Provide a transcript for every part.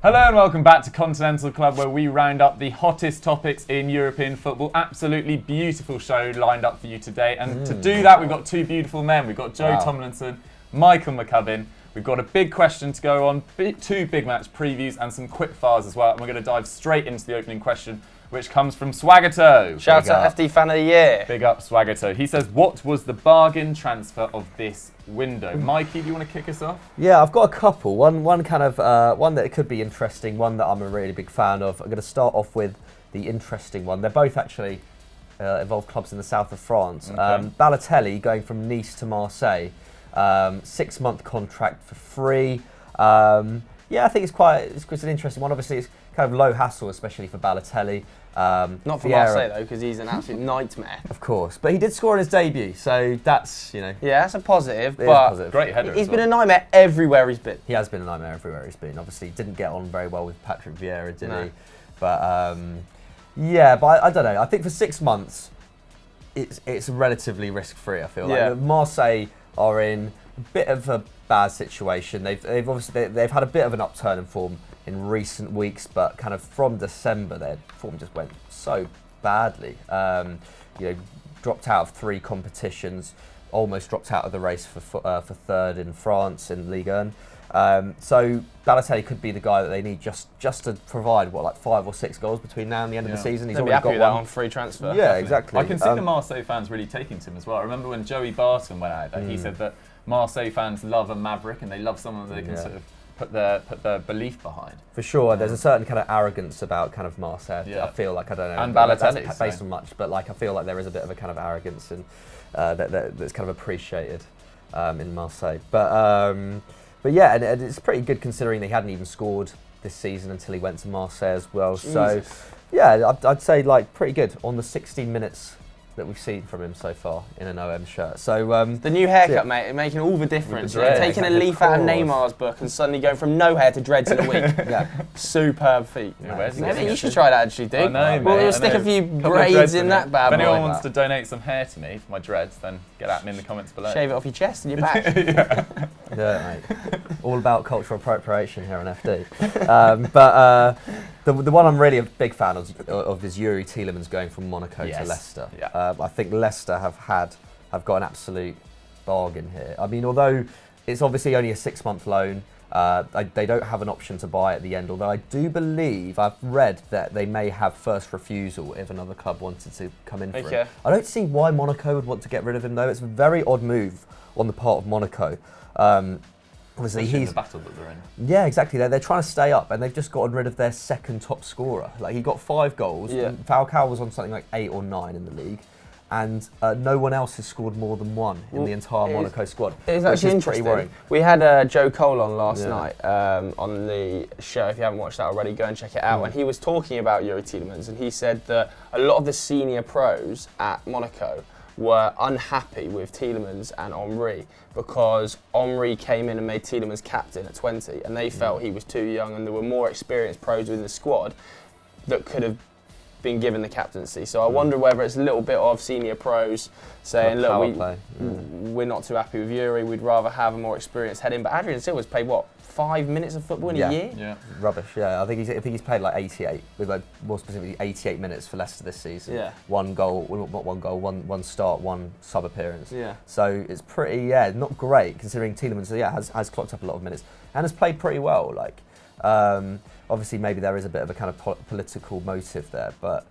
Hello and welcome back to Continental Club, where we round up the hottest topics in European football. Absolutely beautiful show lined up for you today. And to do that, we've got two beautiful men. We've got Joe Tomlinson, Michael McCubbin. We've got a big question to go on, two big match previews and some quick fires as well. And we're going to dive straight into the opening question, which comes from Swagato. Shout out FD Fan of the Year. Big up Swagato. He says, what was the bargain transfer of this window? Mikey, do you want to kick us off? Yeah, I've got a couple. One kind of one that it could be interesting, one that I'm a really big fan of. I'm going to start off with the interesting one. They're both actually involve clubs in the south of France. Okay. Balotelli going from Nice to Marseille, 6-month contract for free. Yeah, I think it's an interesting one. Obviously, it's kind of low hassle, especially for Balotelli. Not for Marseille though, because he's an absolute nightmare. Of course, but he did score in his debut, so that's, Yeah, that's a positive. It is but positive. Great header. He's been a nightmare everywhere he's been. He has been a nightmare everywhere he's been. Obviously, didn't get on very well with Patrick Vieira, did No. he? But yeah, but I don't know. I think for 6 months, it's relatively risk-free. I feel Yeah. like Marseille are in a bit of a bad situation. They've obviously they've had a bit of an upturn in form in recent weeks, but kind of from December, their form just went so badly. Dropped out of 3 competitions, almost dropped out of the race for third in France in Ligue 1. So Balotelli could be the guy that they need just to provide 5 or 6 goals between now and the end of the season. He's They'll be already happy got with that one. on free transfer. Yeah, Definitely. exactly. I can see the Marseille fans really taking to him as well. I remember when Joey Barton went out there, he said that Marseille fans love a maverick and they love someone that they can sort of put their belief behind. For sure, there's a certain kind of arrogance about kind of Marseille. Yeah. I feel like, I don't know, And Balotelli, that's based on much, but I feel like there is a bit of a kind of arrogance and that's kind of appreciated in Marseille. But yeah, and it's pretty good considering they hadn't even scored this season until he went to Marseille as well. Jesus. So yeah, I'd say pretty good on the 16 minutes that we've seen from him so far in an OM shirt. So The new haircut, mate, making all the difference. dreads. Taking a Of leaf out of course. Neymar's book and suddenly going from no hair to dreads in a week. yeah, Superb feat. Yeah, where's he Maybe getting you it? should try that actually, dude. I know, We'll mate, stick I a know. few Couple of braids dreads in that bad If anyone boy. wants to donate some hair to me for my dreads, then get at me in the comments below. Shave it off your chest and your back. yeah, mate. All about cultural appropriation here on FD. But the one I'm really a big fan of is Yuri Tielemans going from Monaco to Leicester. Yeah. I think Leicester have got an absolute bargain here. I mean, although it's obviously only a 6-month loan, they don't have an option to buy at the end. Although I do believe, I've read that they may have first refusal if another club wanted to come in for him. I don't see why Monaco would want to get rid of him though. It's a very odd move on the part of Monaco. Obviously, Especially in he's the battle that they're in. yeah, exactly. They're trying to stay up, and they've just gotten rid of their second top scorer. Like, he got 5 goals. Yeah. Falcao was on something like 8 or 9 in the league, and no one else has scored more than 1 in the entire Monaco squad. It's which actually is pretty interesting. worrying. We had Joe Cole on last night on the show. If you haven't watched that already, go and check it out. And he was talking about Yuri Tielemans, and he said that a lot of the senior pros at Monaco were unhappy with Tielemans and Henry because Henry came in and made Tielemans captain at 20, and they felt he was too young, and there were more experienced pros within the squad that could have been given the captaincy. So I wonder whether it's a little bit of senior pros saying, look, we're not too happy with Yuri, we'd rather have a more experienced head in. But Adrian Silva's played, 5 minutes of football in a year? Yeah. Rubbish. Yeah, I think he's played 88, with more specifically 88 minutes for Leicester this season. Yeah. 1 goal, well, not 1 goal, one start, 1 sub appearance. Yeah. So it's pretty, not great considering Tielemans, has clocked up a lot of minutes and has played pretty well. Obviously, maybe there is a bit of a kind of political motive there, but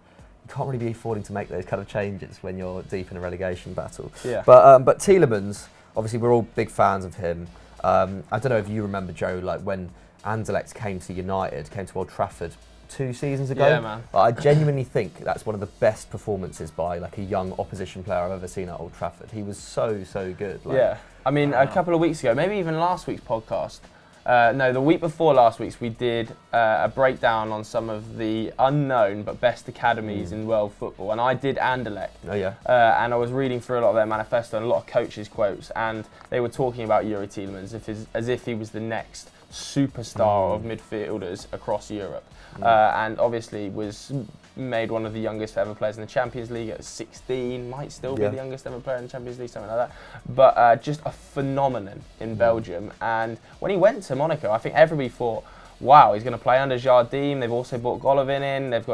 you can't really be affording to make those kind of changes when you're deep in a relegation battle. Yeah. But Tielemans, obviously, we're all big fans of him. I don't know if you remember, Joe, when Anderlecht came to Old Trafford 2 seasons ago. Yeah, man. I genuinely think that's one of the best performances by a young opposition player I've ever seen at Old Trafford. He was so good. Yeah. I mean, a couple of weeks ago, maybe even last week's podcast, the week before last week's, we did a breakdown on some of the unknown but best academies in world football, and I did Anderlecht. Oh yeah. And I was reading through a lot of their manifesto and a lot of coaches' quotes, and they were talking about Yuri Tielemans as if he was the next superstar of midfielders across Europe. And obviously was made one of the youngest ever players in the Champions League at 16, might still be the youngest ever player in the Champions League, something like that. But just a phenomenon in Belgium. And when he went to Monaco, I think everybody thought, wow, he's going to play under Jardim. They've also brought Golovin in. They've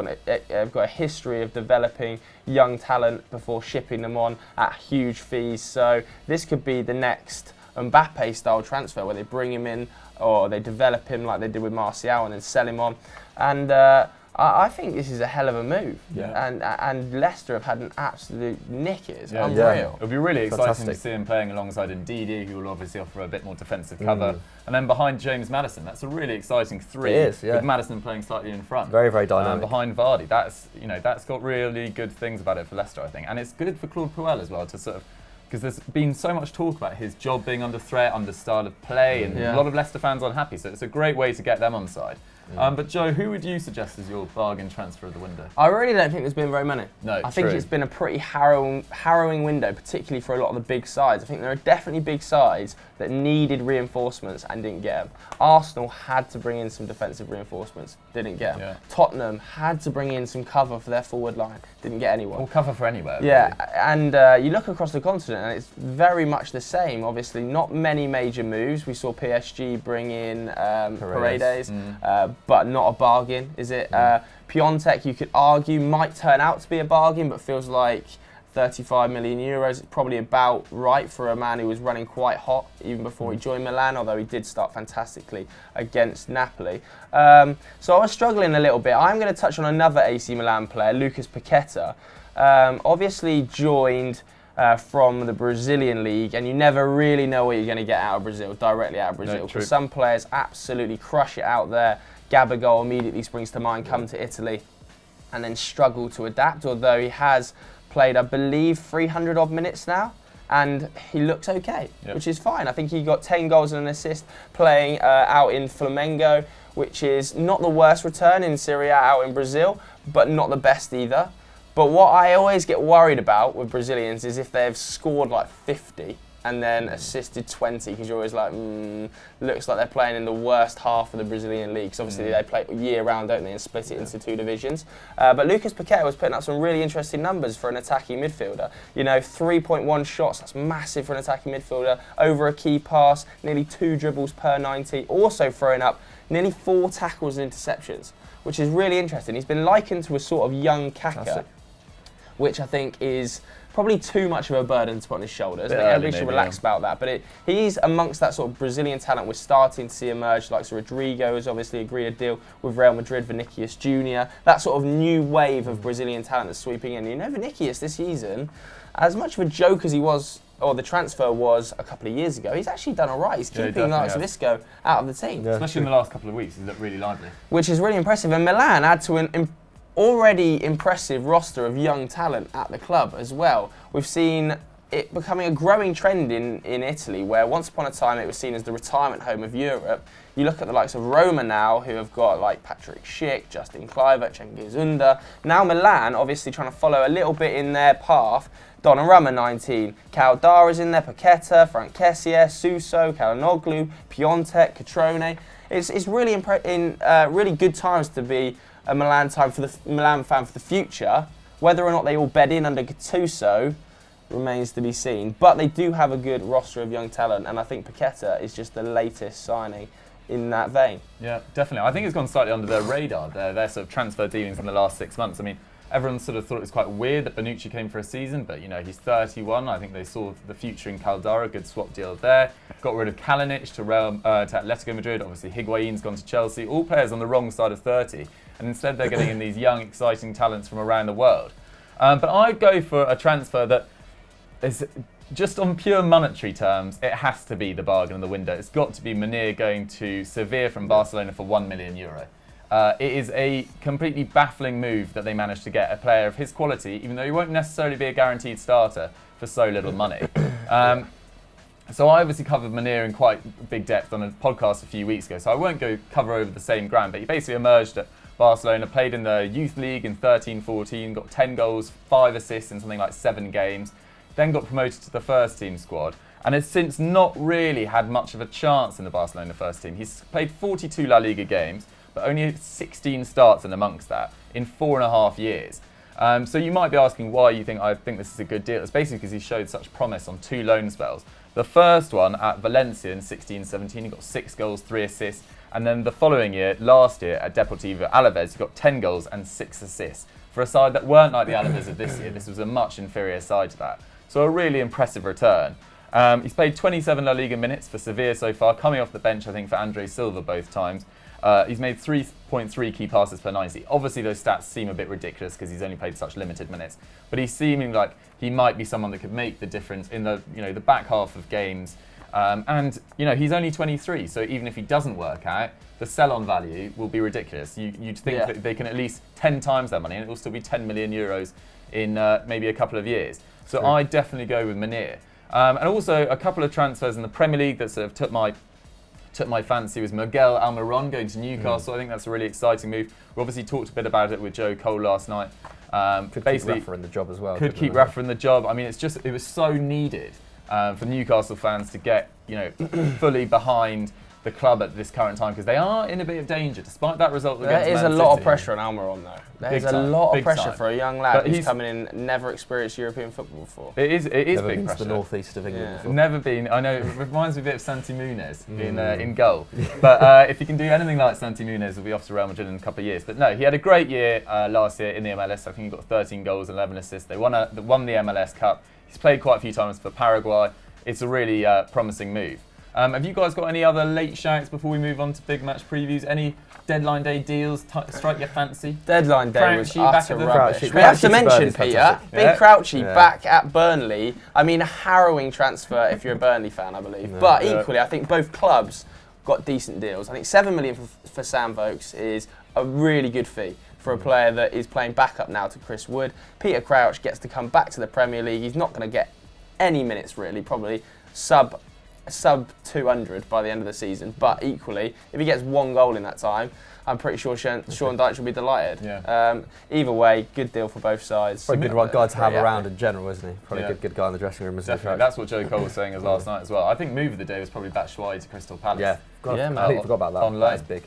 got a history of developing young talent before shipping them on at huge fees. So this could be the next Mbappe-style transfer where they bring him in or they develop him like they did with Martial and then sell him on. And I think this is a hell of a move. Yeah. And Leicester have had an absolute nick. It's unreal. Yeah. It'll be really exciting to see him playing alongside Ndidi, who will obviously offer a bit more defensive cover. And then behind James Maddison, that's a really exciting three. It is, yeah. With Maddison playing slightly in front. Very, very dynamic. Behind Vardy, that's got really good things about it for Leicester, I think. And it's good for Claude Puel as well to sort of, because there's been so much talk about his job being under threat, under style of play, and a lot of Leicester fans unhappy. So it's a great way to get them on side. But Joe, who would you suggest as your bargain transfer of the window? I really don't think there's been very many. No, I think it's been a pretty harrowing window, particularly for a lot of the big sides. I think there are definitely big sides that needed reinforcements and didn't get them. Arsenal had to bring in some defensive reinforcements, didn't get them. Yeah. Tottenham had to bring in some cover for their forward line, didn't get anyone. Or cover for anywhere. Yeah, really. And you look across the continent and it's very much the same. Obviously, not many major moves. We saw PSG bring in Paredes, but not a bargain, is it? Piontek, you could argue, might turn out to be a bargain, but feels like 35 million euros is probably about right for a man who was running quite hot even before he joined Milan, although he did start fantastically against Napoli. So I was struggling a little bit. I'm going to touch on another AC Milan player, Lucas Paqueta. Obviously joined from the Brazilian league, and you never really know what you're going to get out of Brazil, directly out of Brazil, because some players absolutely crush it out there. Gabigol immediately springs to mind, come to Italy and then struggle to adapt, although he has played, I believe, 300 odd minutes now, and he looks okay, which is fine. I think he got 10 goals and an assist playing out in Flamengo, which is not the worst return in Serie A out in Brazil, but not the best either. But what I always get worried about with Brazilians is if they've scored like 50 and then assisted 20, because you're always like, looks like they're playing in the worst half of the Brazilian league. Because obviously they play year round, don't they, and split it into two divisions. But Lucas Paqueta was putting up some really interesting numbers for an attacking midfielder. 3.1 shots, that's massive for an attacking midfielder. Over a key pass, nearly 2 dribbles per 90. Also throwing up nearly 4 tackles and interceptions, which is really interesting. He's been likened to a sort of young Kaká, which I think is probably too much of a burden to put on his shoulders. I think everybody should relax about that. But he's amongst that sort of Brazilian talent we're starting to see emerge, like Rodrigo has obviously agreed a deal with Real Madrid, Vinicius Jr. That sort of new wave of Brazilian talent that's sweeping in. Vinicius this season, as much of a joke as he was, or the transfer was a couple of years ago, he's actually done all right. He's keeping Visco out of the team. Especially in the last couple of weeks, he's looked really lively. Which is really impressive. And Milan add to an already impressive roster of young talent at the club as well. We've seen it becoming a growing trend in Italy, where once upon a time it was seen as the retirement home of Europe. You look at the likes of Roma now, who have got like Patrick Schick, Justin Kluivert, Cengiz Under. Now Milan, obviously trying to follow a little bit in their path. Donnarumma 19, Caldara's in there, Paqueta, Frank Kessie, Suso, Calhanoglu, Piontek, Catrone. It's really really good times to be a Milan fan for the future. Whether or not they all bed in under Gattuso remains to be seen. But they do have a good roster of young talent, and I think Paqueta is just the latest signing in that vein. Yeah, definitely. I think it's gone slightly under their radar, their sort of transfer dealings in the last 6 months. I mean, everyone sort of thought it was quite weird that Bonucci came for a season, but he's 31. I think they saw the future in Caldara, good swap deal there. Got rid of Kalinic to Atletico Madrid. Obviously, Higuain's gone to Chelsea. All players on the wrong side of 30. And instead they're getting in these young, exciting talents from around the world. But I'd go for a transfer that is just on pure monetary terms, it has to be the bargain in the window. It's got to be Munir going to Sevilla from Barcelona for €1 million. It is a completely baffling move that they managed to get a player of his quality, even though he won't necessarily be a guaranteed starter, for so little money. So I obviously covered Munir in quite big depth on a podcast a few weeks ago, so I won't go cover over the same ground, but he basically emerged at Barcelona, played in the youth league in 13-14, got 10 goals, 5 assists in something like 7 games, then got promoted to the first team squad, and has since not really had much of a chance in the Barcelona first team. He's played 42 La Liga games, but only 16 starts in amongst that in 4.5 years. So you might be asking why I think this is a good deal. It's basically because he showed such promise on 2 loan spells. The first one at Valencia in 16-17, he got 6 goals, 3 assists, And then the following year, last year at Deportivo Alaves, he got 10 goals and 6 assists for a side that weren't like the Alaves of this year. This was a much inferior side to that. So a really impressive return. He's played 27 La Liga minutes for Sevilla so far, coming off the bench, I think, for Andre Silva both times. He's made 3.3 key passes per 90. Obviously, those stats seem a bit ridiculous because he's only played such limited minutes. But he's seeming like he might be someone that could make the difference in the the back half of games. And he's only 23, so even if he doesn't work out, the sell-on value will be ridiculous. You'd think that they can at least 10 times that money, and it will still be 10 million euros in maybe a couple of years. So I definitely go with Munir. And also a couple of transfers in the Premier League that sort of took my fancy was Miguel Almiron going to Newcastle. I think that's a really exciting move. We obviously talked a bit about it with Joe Cole last night. Could keep Rafa in the job as well. Could keep Rafa in the job. I mean, it was so needed for Newcastle fans to get fully behind the club at this current time, because they are in a bit of danger despite that result against Man City. There is a lot of pressure on Almiron though. There's a lot of pressure for a young lad who's coming in, never experienced European football before. It is never big been pressure. To the northeast of England before. Never been. I know, it reminds me a bit of Santi Munez in goal. But if he can do anything like Santi Munez, he'll be off to Real Madrid in a couple of years. But no, he had a great year last year in the MLS. I think he got 13 goals, 11 assists. They won the MLS Cup. He's played quite a few times for Paraguay. It's a really promising move. Have you guys got any other late shouts before we move on to big match previews? Any deadline day deals strike your fancy? Deadline day was utter rubbish. Crouchy. We have to mention, Burnley's Peter, Big Crouchy back at Burnley. I mean, a harrowing transfer if you're a Burnley fan, I believe. But equally, I think both clubs got decent deals. I think 7 million for Sam Vokes is a really good fee for a player that is playing backup now to Chris Wood. Peter Crouch gets to come back to the Premier League. He's not going to get any minutes really, probably sub 200 by the end of the season, but equally, if he gets 1 goal in that time, I'm pretty sure Sean Dyche will be delighted. Either way, good deal for both sides. Probably a good guy to have around in general, isn't he? Probably a good guy in the dressing room. Definitely, that's what Joe Cole was saying last night as well. I think move of the day was probably Batshuayi to Crystal Palace. Man. I forgot about that. On loan. That's big.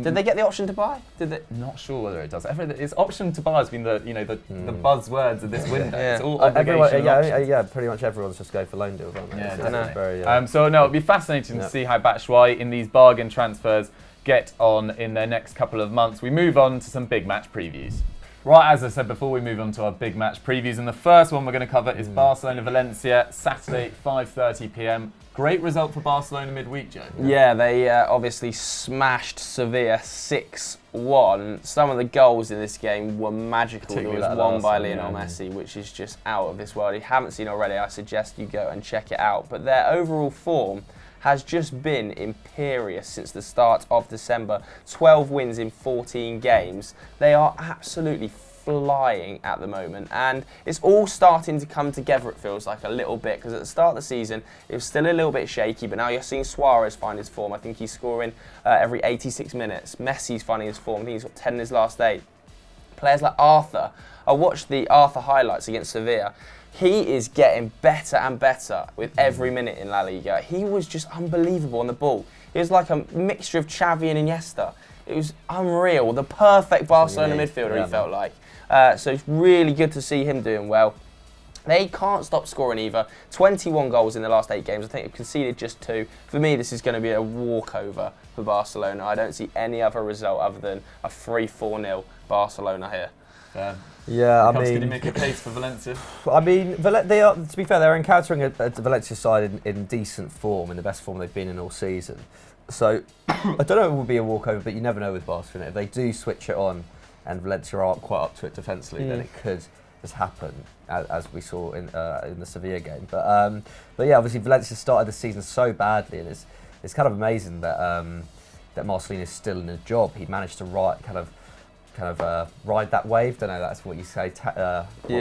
Did they get the option to buy? Not sure whether it does. It's option to buy has been the buzzwords of this window. It's all obligation. Pretty much everyone's just going for loan deals, aren't they? So it'll be fascinating to see how Batshuayi in these bargain transfers get on in their next couple of months. We move on to some big match previews. Right, as I said before, we move on to our big match previews, and the first one we're going to cover is Barcelona-Valencia, Saturday, 5:30 p.m. Great result for Barcelona midweek, Joe. Yeah, they obviously smashed Sevilla 6-1. Some of the goals in this game were magical. There was one by Lionel Messi, which is just out of this world. If you haven't seen already, I suggest you go and check it out. But their overall form has just been imperious since the start of December. 12 wins in 14 games. They are absolutely flying at the moment, and it's all starting to come together, it feels like, a little bit, because at the start of the season it was still a little bit shaky, but now you're seeing Suarez find his form. I think he's scoring every 86 minutes. Messi's finding his form. I think he's got 10 in his last 8. Players like Arthur. I watched the Arthur highlights against Sevilla. He is getting better and better with every minute in La Liga. He was just unbelievable on the ball. He was like a mixture of Xavi and Iniesta. It was unreal. The perfect Barcelona midfielder, he felt like. So it's really good to see him doing well. They can't stop scoring either. 21 goals in the last 8 games. I think they've conceded just 2. For me, this is going to be a walkover for Barcelona. I don't see any other result other than a 3-4-0 Barcelona here. Can you make a case for Valencia? I mean, they are. To be fair, they're encountering a Valencia side in decent form, in the best form they've been in all season. So I don't know if it will be a walkover, but you never know with Barcelona. If they do switch it on and Valencia aren't quite up to it defensively, then it could just happen, as we saw in the Sevilla game. But yeah, obviously Valencia started the season so badly, and it's kind of amazing that that Marcelino is still in a job. He managed to ride that wave. Don't know, that's what you say. Survive the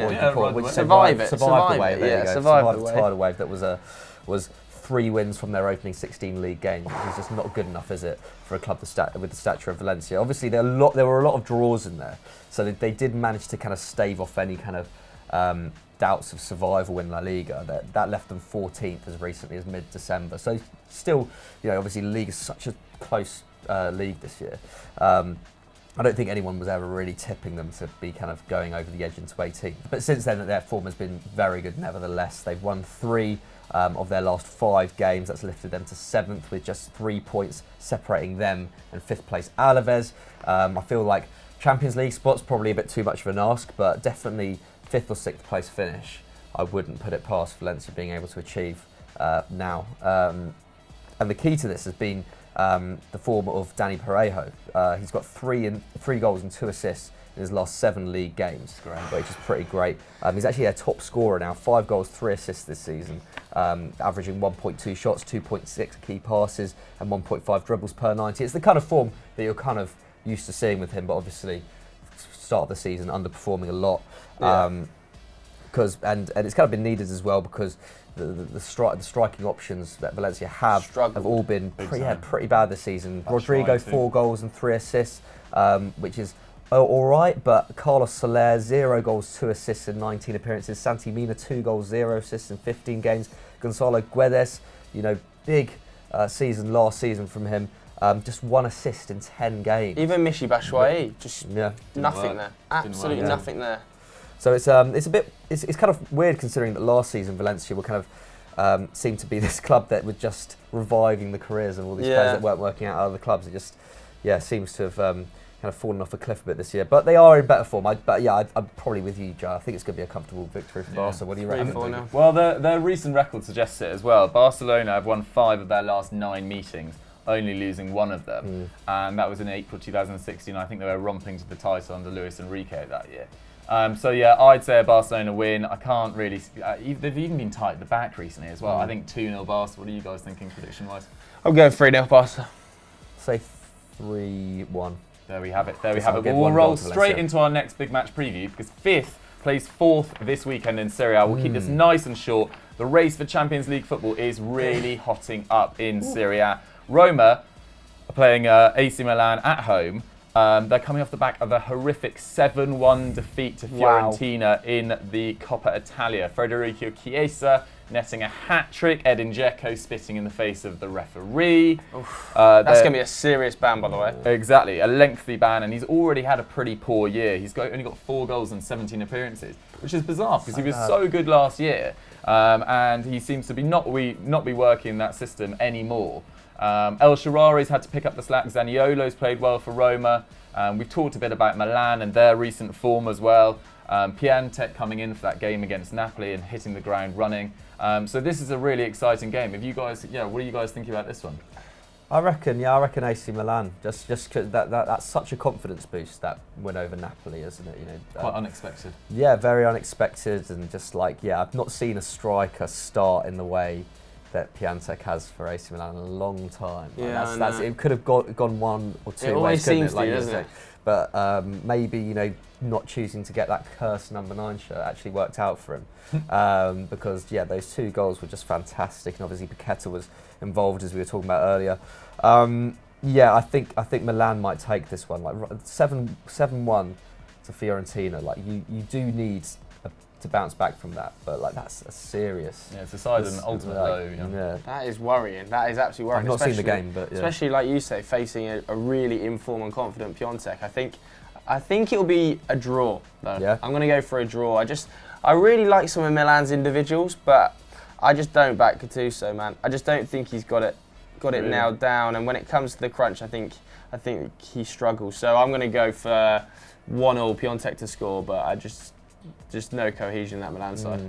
wave. Survive the tidal wave. That was 3 wins from their opening 16 league games, which is just not good enough, is it, for a club with the stature of Valencia? Obviously, there were a lot of draws in there, so they did manage to kind of stave off any kind of doubts of survival in La Liga. That left them 14th as recently as mid-December. So still, obviously, the league is such a close league this year. I don't think anyone was ever really tipping them to be kind of going over the edge into 18th. But since then, their form has been very good nevertheless. They've won 3 of their last 5 games. That's lifted them to 7th with just 3 points separating them and 5th place Alaves. I feel like Champions League spot's probably a bit too much of an ask, but definitely 5th or 6th place finish, I wouldn't put it past Valencia being able to achieve now. And the key to this has been the form of Dani Parejo. He's got 3 goals and 2 assists in his last 7 league games, which is pretty great. He's actually their top scorer now, 5 goals, 3 assists this season, averaging 1.2 shots, 2.6 key passes, and 1.5 dribbles per 90. It's the kind of form that you're kind of used to seeing with him, but obviously, start of the season underperforming a lot. And it's kind of been needed as well because the striking options that Valencia have all been pretty bad this season. That's Rodrigo, 4 goals and 3 assists, which is all right, but Carlos Soler, 0 goals, 2 assists in 19 appearances. Santi Mina, 2 goals, 0 assists in 15 games. Gonzalo Guedes, big season last season from him. Just 1 assist in 10 games. Even Michy Batshuayi, just nothing there. Absolutely nothing there. So it's kind of weird considering that last season Valencia were kind of seemed to be this club that were just reviving the careers of all these players that weren't working out at other clubs. It just seems to have kind of fallen off a cliff a bit this year. But they are in better form. I'm probably with you, Joe. I think it's going to be a comfortable victory for Barca. What do you reckon? Well, their recent record suggests it as well. Barcelona have won 5 of their last 9 meetings, only losing 1 of them, and that was in April 2016. I think they were romping to the title under Luis Enrique that year. I'd say a Barcelona win. I can't really. They've even been tight at the back recently as well. I think 2-0 Barca. What are you guys thinking prediction-wise? I'm going 3-0 Barca. Say 3-1. There we have it. We'll roll straight into our next big match preview because 5th plays 4th this weekend in Serie A. We'll keep this nice and short. The race for Champions League football is really hotting up in Serie A. Roma are playing AC Milan at home. They're coming off the back of a horrific 7-1 defeat to Fiorentina in the Coppa Italia. Federico Chiesa netting a hat-trick, Edin Dzeko spitting in the face of the referee. That's going to be a serious ban, by the way. Exactly, a lengthy ban, and he's already had a pretty poor year. He's only got 4 goals and 17 appearances, which is bizarre because he was so good last year, and he seems to be not be working that system anymore. El Shaarawy's had to pick up the slack. Zaniolo's played well for Roma. We've talked a bit about Milan and their recent form as well. Piatek coming in for that game against Napoli and hitting the ground running. So this is a really exciting game. What are you guys thinking about this one? I reckon AC Milan. Just because that's such a confidence boost, that win over Napoli, isn't it? Quite unexpected. Yeah, very unexpected, and just I've not seen a striker start in the way that Piatek has for AC Milan in a long time. It could have gone 1 or 2 ways. It always seems to, doesn't it? But maybe not choosing to get that cursed number 9 shirt actually worked out for him because those 2 goals were just fantastic, and obviously Paqueta was involved as we were talking about earlier. I think Milan might take this one 7-1 to Fiorentina. You do need to bounce back from that, but that's a serious. Yeah, it's decided an ultimate low. Yeah. That is worrying. That is absolutely worrying. I've not seen the game, but especially like you say, facing a really informed and confident Piatek. I think it'll be a draw though. Yeah. I'm going to go for a draw. I really like some of Milan's individuals, but I just don't back Gattuso, man. I just don't think he's got it nailed down. And when it comes to the crunch, I think he struggles. So I'm going to go for 1-0 Piatek to score, but I just no cohesion in that Milan side.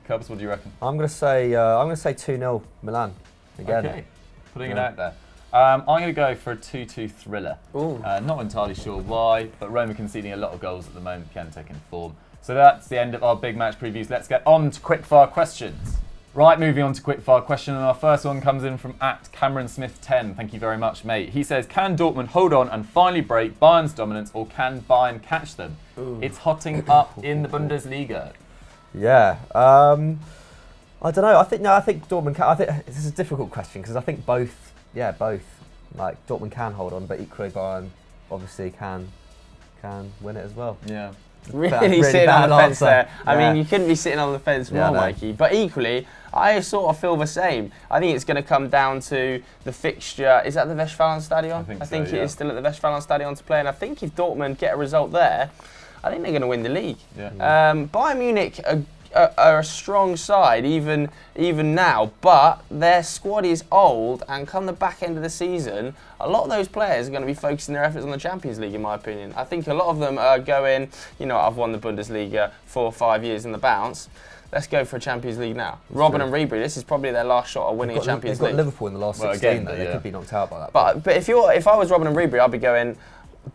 Cubs, what do you reckon? I'm going to say 2-0 Milan again. Okay, putting it out there. I'm going to go for a 2-2 thriller. Not entirely sure why, but Roma conceding a lot of goals at the moment. Piatek in form. So that's the end of our big match previews. Let's get on to quickfire questions. Right, moving on to quickfire question, and our first one comes in from @CameronSmith10. Thank you very much, mate. He says, can Dortmund hold on and finally break Bayern's dominance, or can Bayern catch them? It's hotting up in the Bundesliga. Yeah, I don't know. I think Dortmund can. I think this is a difficult question because I think both. Like Dortmund can hold on, but equally Bayern obviously can win it as well. Yeah. really sitting on the fence there. I mean, you couldn't be sitting on the fence more, Mikey. But equally, I sort of feel the same. I think it's going to come down to the fixture. Is that the Westfalenstadion? I think it is still at the Westfalenstadion to play. And I think if Dortmund get a result there, I think they're going to win the league. Bayern Munich are a strong side even now, but their squad is old, and come the back end of the season, a lot of those players are going to be focusing their efforts on the Champions League, in my opinion. I think a lot of them are going, I've won the Bundesliga 4 or 5 years in the bounce. Let's go for a Champions League now. Robben and Ribery, this is probably their last shot of winning a Champions League. They've got Liverpool in the last 16, though. They could be knocked out by that. But if I was Robben and Ribery, I'd be going,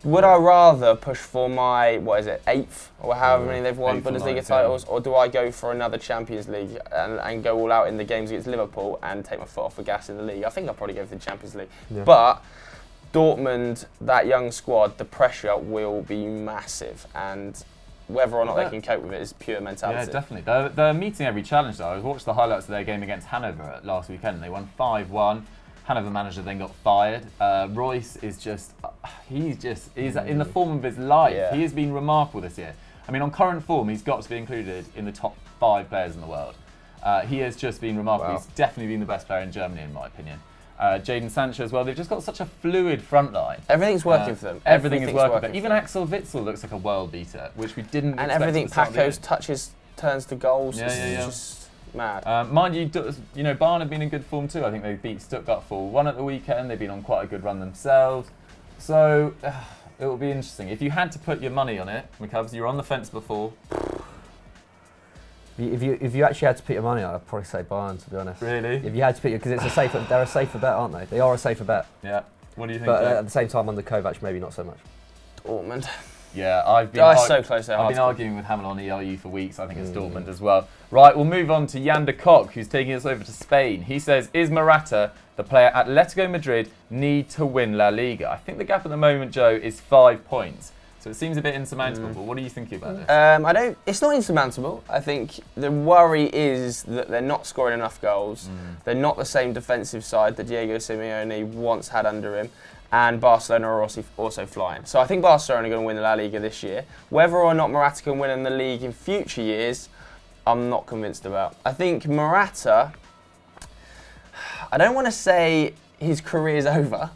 would I rather push for my, 8th, or however many they've won Bundesliga titles, or do I go for another Champions League and go all out in the games against Liverpool and take my foot off the gas in the league? I think I'll probably go for the Champions League. But Dortmund, that young squad, the pressure will be massive, and whether or not they can cope with it is pure mentality. Yeah, definitely. They're meeting every challenge, though. I watched the highlights of their game against Hanover last weekend. They won 5-1. Hanover manager then got fired. Royce is he's in the form of his life. Yeah. He has been remarkable this year. I mean, on current form, he's got to be included in the top 5 players in the world. He has just been remarkable. Wow. He's definitely been the best player in Germany, in my opinion. Jadon Sancho as well. They've just got such a fluid front line. Everything's working for them. Everything is working for them. Even Axel Witsel looks like a world beater, which we didn't expect. And everything Paco's touches turns to goals. Yeah. Just mad. Mind you, Bayern have been in good form too. I think they beat Stuttgart 4-1 at the weekend. They've been on quite a good run themselves. So it will be interesting. If you had to put your money on it, McCubs, you were on the fence before. If you actually had to put your money on it, I'd probably say Bayern, to be honest. Really? If you had to put because they're a safer bet, aren't they? They are a safer bet. Yeah. What do you think? But at the same time, under Kovac, maybe not so much. Dortmund. Yeah, I've been so close there. I've been arguing with Hamel on ERU for weeks. I think it's Dortmund as well. Right, we'll move on to Jan de Kock, who's taking us over to Spain. He says, is Morata, the player at Atletico Madrid, need to win La Liga? I think the gap at the moment, Joe, is 5 points. So it seems a bit insurmountable. But what are you thinking about this? It's not insurmountable. I think the worry is that they're not scoring enough goals. They're not the same defensive side that Diego Simeone once had under him. And Barcelona are also flying. So I think Barcelona are going to win the La Liga this year. Whether or not Morata can win in the league in future years, I'm not convinced about. I think Morata, I don't want to say his career's over,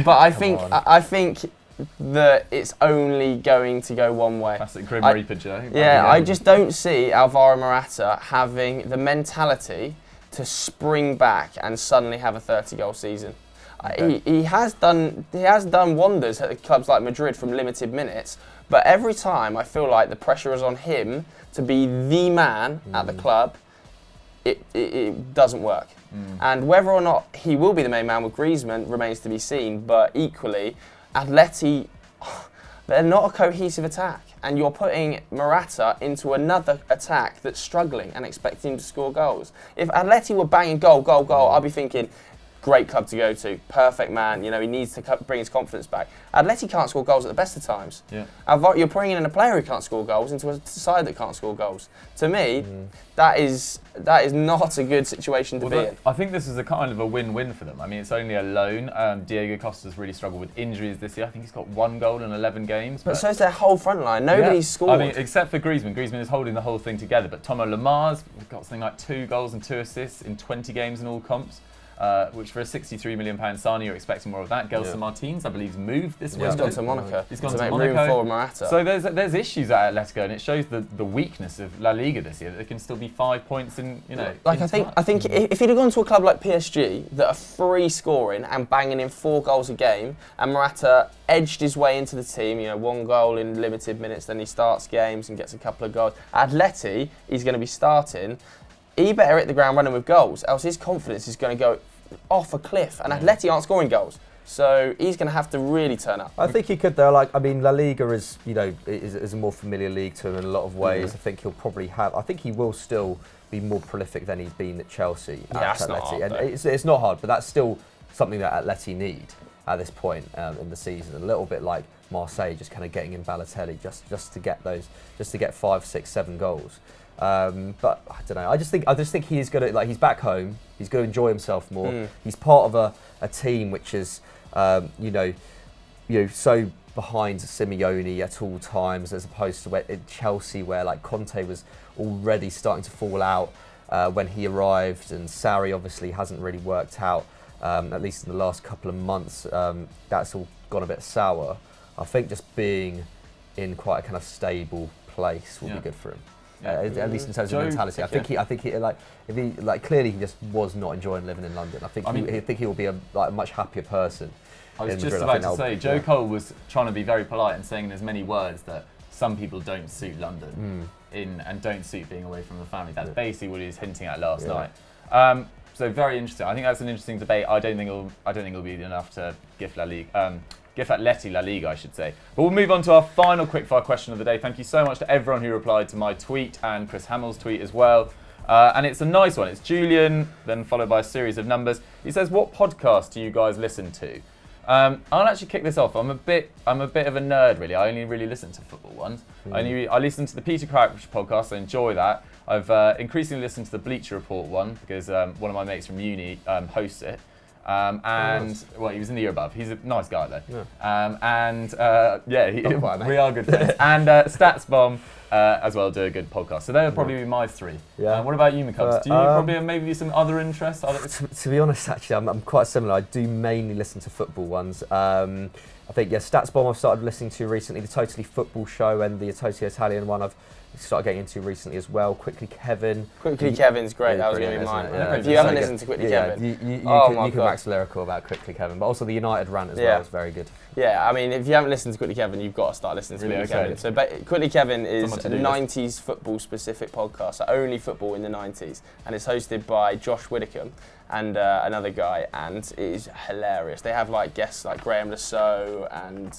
but I think that it's only going to go one way. Classic Grim Reaper, Joe. Yeah, I just don't see Alvaro Morata having the mentality to spring back and suddenly have a 30-goal season. Okay. He has done wonders at clubs like Madrid from limited minutes, but every time I feel like the pressure is on him to be the man at the club, it doesn't work. And whether or not he will be the main man with Griezmann remains to be seen, but equally, Atleti, they're not a cohesive attack, and you're putting Morata into another attack that's struggling and expecting him to score goals. If Atleti were banging goal, I'd be thinking, great club to go to, perfect man, he needs to bring his confidence back. Atleti can't score goals at the best of times. Yeah. You're bringing in a player who can't score goals into a side that can't score goals. To me, that is not a good situation to be in. I think this is a kind of a win-win for them. I mean, it's only a loan. Diego Costa's really struggled with injuries this year. I think he's got 1 goal in 11 games. But so is their whole front line. Nobody's scored. I mean, except for Griezmann. Griezmann is holding the whole thing together. But Thomas Lemar's got something like 2 goals and 2 assists in 20 games in all comps. Which for a £63 million signing, you're expecting more of that. Gelson Martins, I believe, has moved this window. He's gone to Monaco. He's gone to to make Monaco. room for Morata. So there's issues at Atletico, and it shows the weakness of La Liga this year. That they can still be 5 points in, I think if he'd have gone to a club like PSG that are free scoring and banging in 4 goals a game, and Morata edged his way into the team, 1 goal in limited minutes, then he starts games and gets a couple of goals. Atleti, he's going to be starting. He better hit the ground running with goals, else his confidence is going to go off a cliff, and Atleti aren't scoring goals, so he's going to have to really turn up. I think he could though. La Liga is is a more familiar league to him in a lot of ways. I think he'll probably I think he will still be more prolific than he's been at Chelsea. That's not hard, and it's not hard, but that's still something that Atleti need at this point in the season. A little bit like Marseille, just kind of getting in Balotelli just to get 5, 6, 7 goals. But I don't know. I just think he's gonna he's back home. He's going to enjoy himself more. He's part of a team which is so behind Simeone at all times, as opposed to in Chelsea, where like Conte was already starting to fall out when he arrived, and Sarri obviously hasn't really worked out, at least in the last couple of months. That's all gone a bit sour. I think just being in quite a kind of stable place will be good for him. At least in terms of mentality. I think he like, if he like, clearly he just was not enjoying living in London. I think he will be a much happier person. I was just about to say, Joe Cole was trying to be very polite and saying in as many words that some people don't suit London and don't suit being away from the family. That's basically what he was hinting at last night. So very interesting. I think that's an interesting debate. I don't think it'll be enough to gift Atleti La Liga, I should say. But we'll move on to our final quickfire question of the day. Thank you so much to everyone who replied to my tweet and Chris Hamill's tweet as well. And it's a nice one. It's Julian, then followed by a series of numbers. He says, "What podcast do you guys listen to?" I'll actually kick this off. I'm a bit of a nerd, really. I only really listen to football ones. I listen to the Peter Crouch podcast. I enjoy that. I've increasingly listened to the Bleacher Report one because one of my mates from uni hosts it. Well, he was in the year above. He's a nice guy though. We are good friends. And Stats Bomb as well do a good podcast. So they would probably be my three. Yeah. What about you, McCubbs? Do you probably have maybe some other interests? To be honest, actually, I'm quite similar. I do mainly listen to football ones. I think Stats Bomb I've started listening to recently. The Totally Football Show and the Totally Italian one I've started getting into recently as well. Quickly Kevin. Kevin's great. That was going to be mine. If you haven't listened to Quickly Kevin, you can wax lyrical about Quickly Kevin, but also the United rant as well is very good. Yeah, I mean, if you haven't listened to Quickly Kevin, you've got to start listening to Quickly Kevin. So Quickly Kevin is a 90s football specific podcast, so only football in the 90s, and it's hosted by Josh Widdicombe and another guy, and it is hilarious. They have like guests like Graham Lasso and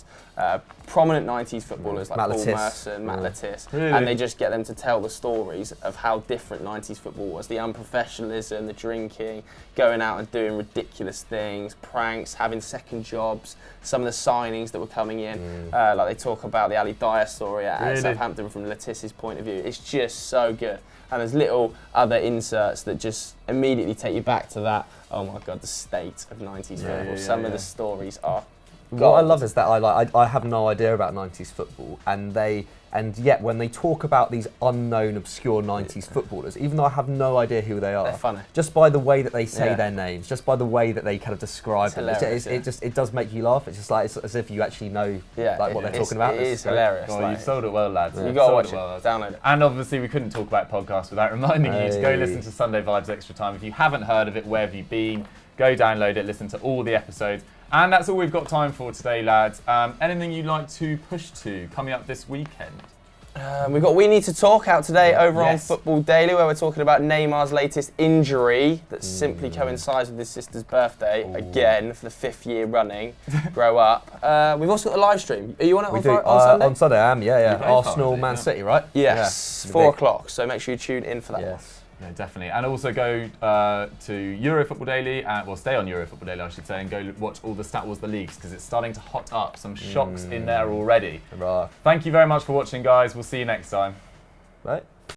prominent 90s footballers like Paul Merson, Matt Lattis, and they just get them to tell the stories of how different 90s football was, the unprofessionalism, the drinking, going out and doing ridiculous things, pranks, having second jobs, some of the signings that were coming in, like they talk about the Ali Dyer story at Southampton from Lattis's point of view. It's just so good. And there's little other inserts that just immediately take you back to that, oh my God, the state of 90s football. Some of the stories are What I love is that I have no idea about 90s football, and yet when they talk about these unknown, obscure 90s footballers, even though I have no idea who they are, they're funny. Just by the way that they say their names, just by the way that they kind of describe them, it does make you laugh. It's just like it's as if you actually know what they're talking about. It is hilarious. Well, you've sold it well, lads. You've got to watch it. Download it. And obviously we couldn't talk about podcasts without reminding you to go listen to Sunday Vibes Extra Time. If you haven't heard of it, where have you been? Go download it, listen to all the episodes. And that's all we've got time for today, lads. Anything you'd like to push to coming up this weekend? We've got We Need to Talk out today over on Football Daily, where we're talking about Neymar's latest injury that simply coincides with his sister's birthday again for the 5th year running. Grow up. We've also got a live stream. Are you on it on Sunday? On Sunday, I am, Arsenal, Man City, right? Yes, 4 o'clock. So make sure you tune in for that one. No, definitely. And also go to Euro Football Daily, stay on Euro Football Daily, I should say, and go watch all the Stat Wars the leagues, because it's starting to hot up. Some shocks in there already. Right. Thank you very much for watching, guys. We'll see you next time. Right.